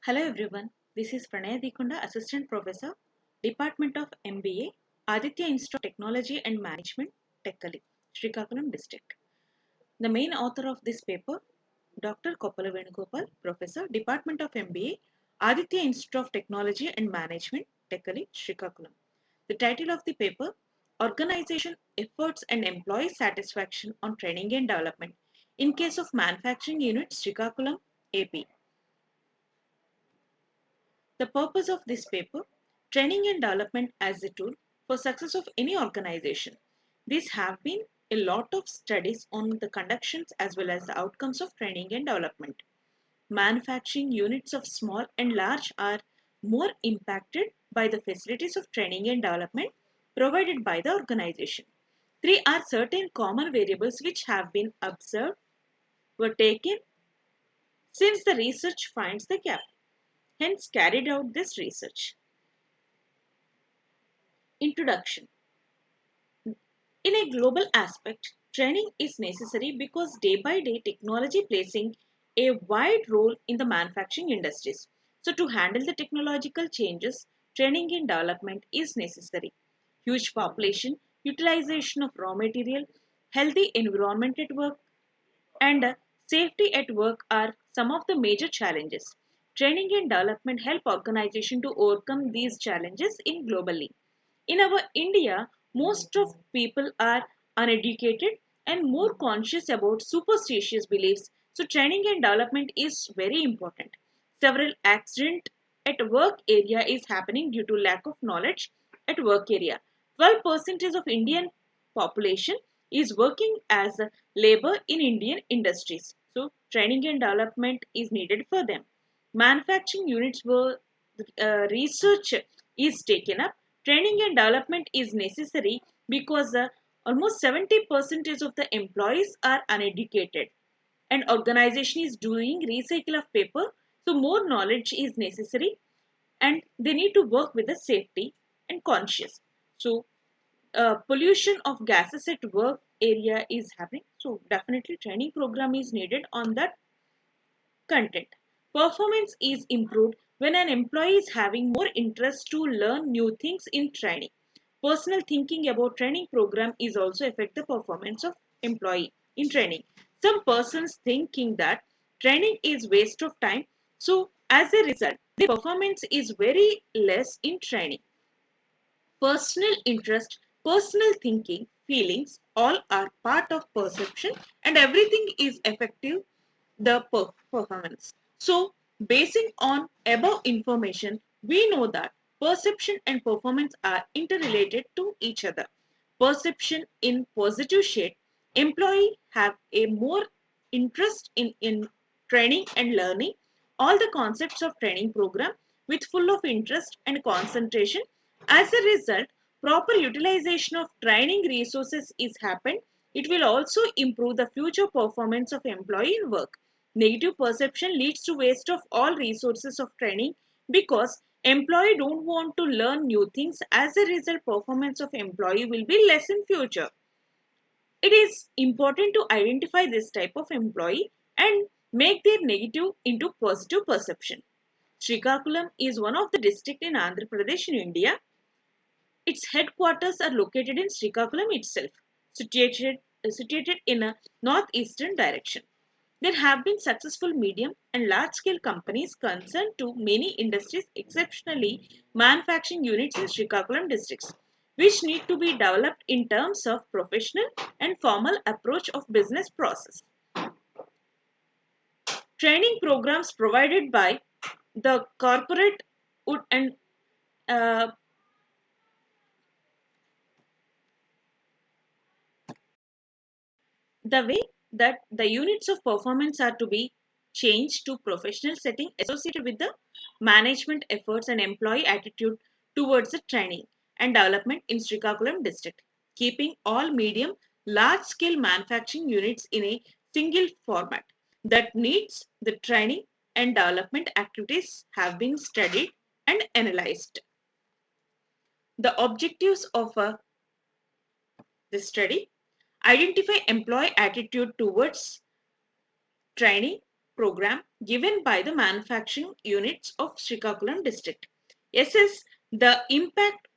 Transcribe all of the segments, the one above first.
Hello everyone, this is Pranaya Dikunda, Assistant Professor, Department of MBA, Aditya Institute of Technology and Management, Tekkali, Srikakulam District. The main author of this paper, Dr. Koppala Venugopal, Professor, Department of MBA, Aditya Institute of Technology and Management, Tekkali, Srikakulam. The title of the paper, Organization, Efforts and Employee Satisfaction on Training and Development in case of Manufacturing Unit, Srikakulam, AP. The purpose of this paper, training and development as a tool for success of any organization. These have been a lot of studies on the conductions as well as the outcomes of training and development. Manufacturing units of small and large are more impacted by the facilities of training and development provided by the organization. Three are certain common variables which have been observed were taken since the research finds the gap. Hence carried out this research. Introduction. In a global aspect, training is necessary because day by day technology placing a wide role in the manufacturing industries. So to handle the technological changes, training and development is necessary. Huge population, utilization of raw material, healthy environment at work, and safety at work are some of the major challenges. Training and development help organization to overcome these challenges in globally. In our India, most of people are uneducated and more conscious about superstitious beliefs. So training and development is very important. Several accident at work area is happening due to lack of knowledge at work area. 12% of Indian population is working as a labor in Indian industries. So training and development is needed for them. Manufacturing units were research is taken up. Training and development is necessary because almost 70% of the employees are uneducated and organization is doing recycle of paper, so more knowledge is necessary and they need to work with the safety and conscious. So pollution of gases at work area is happening, so definitely training program is needed on that content. Performance is improved when an employee is having more interest to learn new things in training. Personal thinking about training program is also affect the performance of employee in training. Some persons thinking that training is waste of time, so as a result, the performance is very less in training. Personal interest, personal thinking, feelings, all are part of perception and everything is effective the performance. So, basing on above information, we know that perception and performance are interrelated to each other. Perception in positive shade, employee have a more interest in training and learning all the concepts of training program with full of interest and concentration. As a result, proper utilization of training resources is happened. It will also improve the future performance of employee in work. Negative perception leads to waste of all resources of training because employee don't want to learn new things. As a result, performance of employee will be less in future. It is important to identify this type of employee and make their negative into positive perception. Srikakulam is one of the district in Andhra Pradesh in India. Its headquarters are located in Srikakulam itself, situated in a northeastern direction. There have been successful medium and large scale companies concerned to many industries, exceptionally manufacturing units in Srikakulam districts, which need to be developed in terms of professional and formal approach of business process. Training programs provided by the corporate would and uh, the way that the units of performance are to be changed to professional setting associated with the management efforts and employee attitude towards the training and development in Srikakulam district, keeping all medium large scale manufacturing units in a single format that needs the training and development activities have been studied and analyzed. The objectives of this study: identify employee attitude towards training, program given by the manufacturing units of Srikakulam district. Assess the impact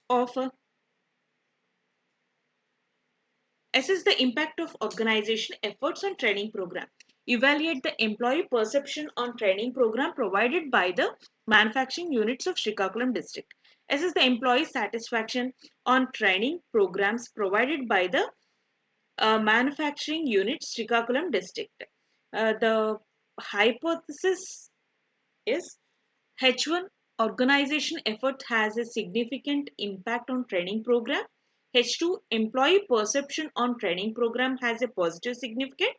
of Assess the impact of organization efforts on training program. Evaluate the employee perception on training program provided by the manufacturing units of Srikakulam district. Assess the employee satisfaction on training programs provided by the manufacturing units Srikakulam district. The hypothesis is H1 organization effort has a significant impact on training program. H2 employee perception on training program has a positive significant.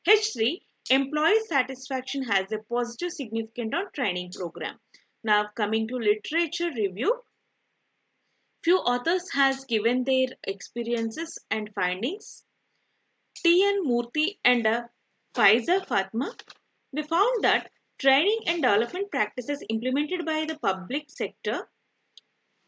H3 employee satisfaction has a positive significant on training program. Now coming to literature review, few authors has given their experiences and findings. T.N. Murthy and Faiza Fatma, they found that training and development practices implemented by the public sector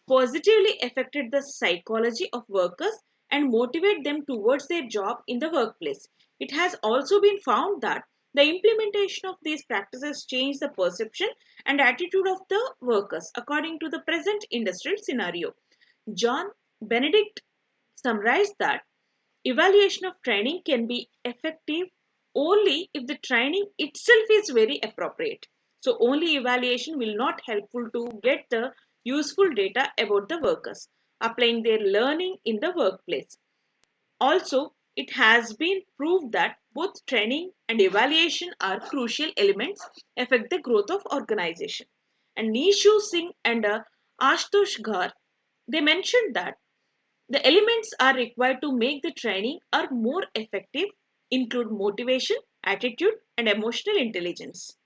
positively affected the psychology of workers and motivate them towards their job in the workplace. It has also been found that the implementation of these practices changed the perception and attitude of the workers according to the present industrial scenario. John Benedict summarized that evaluation of training can be effective only if the training itself is very appropriate. So only evaluation will not helpful to get the useful data about the workers applying their learning in the workplace. Also, it has been proved that both training and evaluation are crucial elements affect the growth of organization. And Nishu Singh and Ashutosh Ghar, they mentioned that the elements are required to make the training are more effective include motivation, attitude, and emotional intelligence.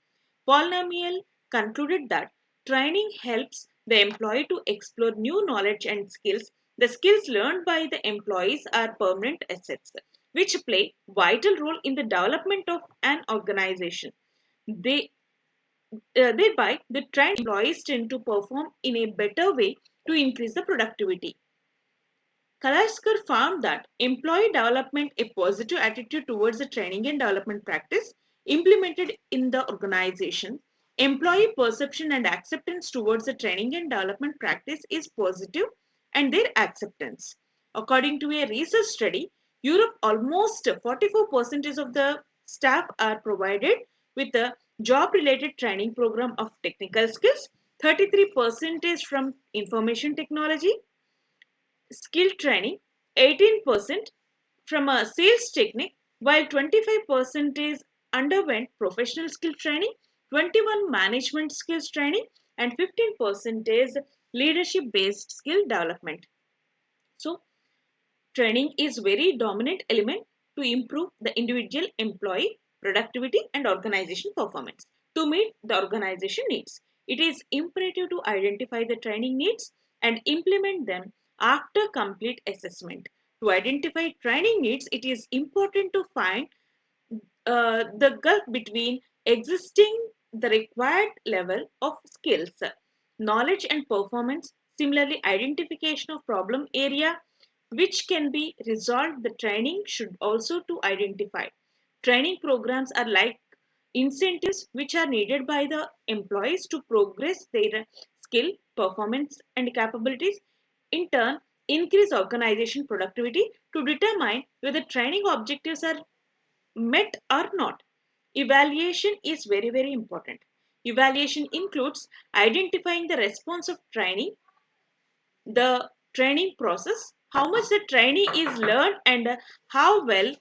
Polynomial concluded that training helps the employee to explore new knowledge and skills. The skills learned by the employees are permanent assets, which play vital role in the development of an organization. They Thereby, the trained employees tend to perform in a better way to increase the productivity. Kalaskar found that employee development, a positive attitude towards the training and development practice implemented in the organization, employee perception and acceptance towards the training and development practice is positive and their acceptance. According to a research study, Europe almost 44% of the staff are provided with a job related training program of technical skills, 33% from information technology, skill training, 18% from a sales technique, while 25% is underwent professional skill training, 21 management skills training, and 15% is leadership based skill development. So, training is very dominant element to improve the individual employee productivity and organization performance. To meet the organization needs, it is imperative to identify the training needs and implement them after complete assessment. To identify training needs, it is important to find the gulf between existing the required level of skills, knowledge and performance. Similarly, identification of problem area which can be resolved, the training should also to identify. Training programs are like incentives which are needed by the employees to progress their skill, performance and capabilities. In turn, increase organization productivity to determine whether training objectives are met or not. Evaluation is very, very important. Evaluation includes identifying the response of training, the training process, how much the trainee is learned, and how well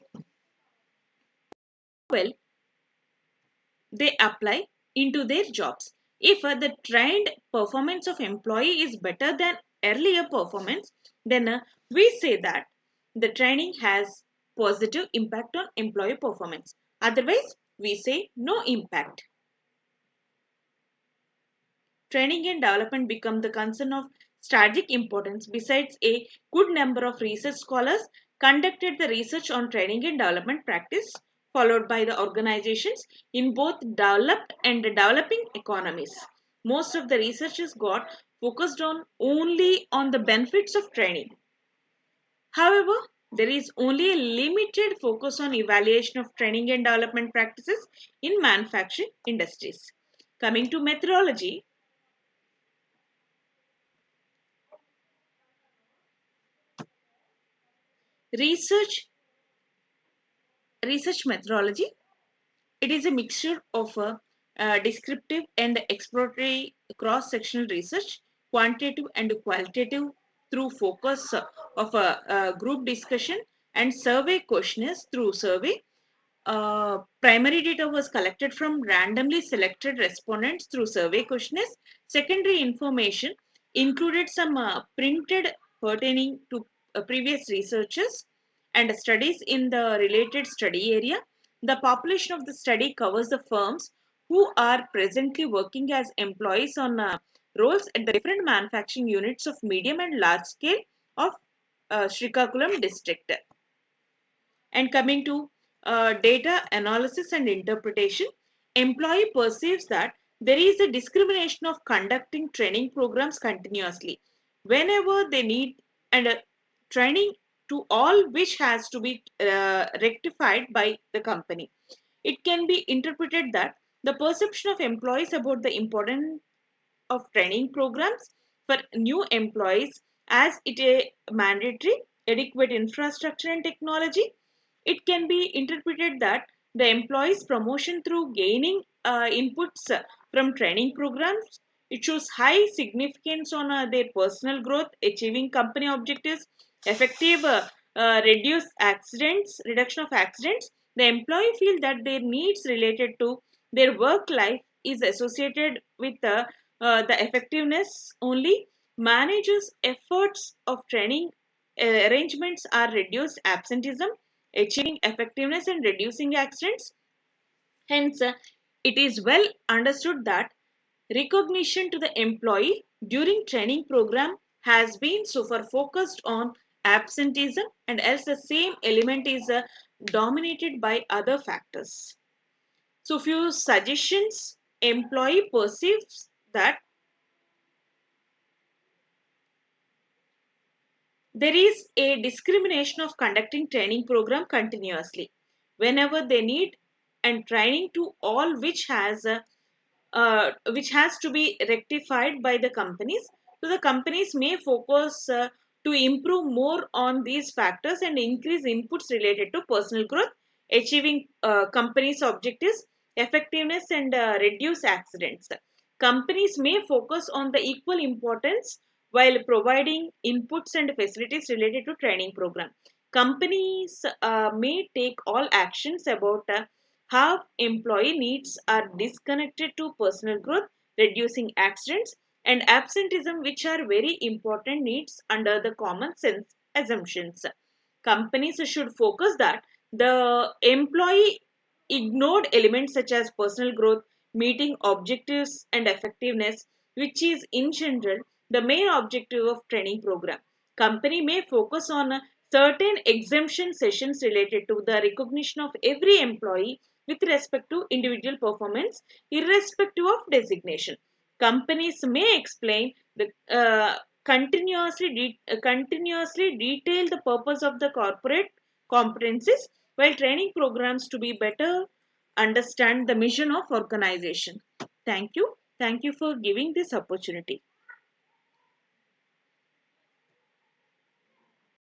they apply into their jobs. If the trained performance of employee is better than earlier performance, then we say that the training has positive impact on employee performance. Otherwise, we say no impact. Training and development become the concern of strategic importance. Besides, a good number of research scholars conducted the research on training and development practice, followed by the organizations in both developed and developing economies. Most of the researchers got focused on only on the benefits of training. However, There is only a limited focus on evaluation of training and development practices in manufacturing industries. Coming to methodology, research research methodology, it is a mixture of descriptive and exploratory cross-sectional research, quantitative and qualitative through focus of a group discussion and survey questionnaires through survey. Primary data was collected from randomly selected respondents through survey questionnaires. Secondary information included some printed pertaining to previous researchers and studies in the related study area. The population of the study covers the firms who are presently working as employees on roles at the different manufacturing units of medium and large scale of Srikakulam district. And coming to data analysis and interpretation, employee perceives that there is a discrimination of conducting training programs continuously whenever they need and training to all which has to be rectified by the company. It can be interpreted that the perception of employees about the importance of training programs for new employees as it a mandatory adequate infrastructure and technology. It can be interpreted that the employees promotion through gaining inputs from training programs, it shows high significance on their personal growth, achieving company objectives, effective reduction of accidents. The employee feel that their needs related to their work life is associated with the effectiveness only. Managers efforts of training arrangements are reduced absenteeism, achieving effectiveness and reducing accidents. Hence, it is well understood that recognition to the employee during training program has been so far focused on absenteeism, and else the same element is dominated by other factors. So few suggestions: employee perceives that there is a discrimination of conducting training program continuously whenever they need and training to all which has to be rectified by the companies. So the companies may focus to improve more on these factors and increase inputs related to personal growth, achieving companies' objectives, effectiveness, and reduce accidents. Companies may focus on the equal importance while providing inputs and facilities related to training program. Companies may take all actions about how employee needs are disconnected to personal growth, reducing accidents and absenteeism, which are very important needs under the common sense assumptions. Companies should focus that the employee ignored elements such as personal growth, meeting objectives, and effectiveness, which is in general the main objective of training program. Company may focus on certain exemption sessions related to the recognition of every employee with respect to individual performance, irrespective of designation. Companies may explain the continuously detail the purpose of the corporate competencies while training programs to be better understand the mission of organization. Thank you. Thank you for giving this opportunity.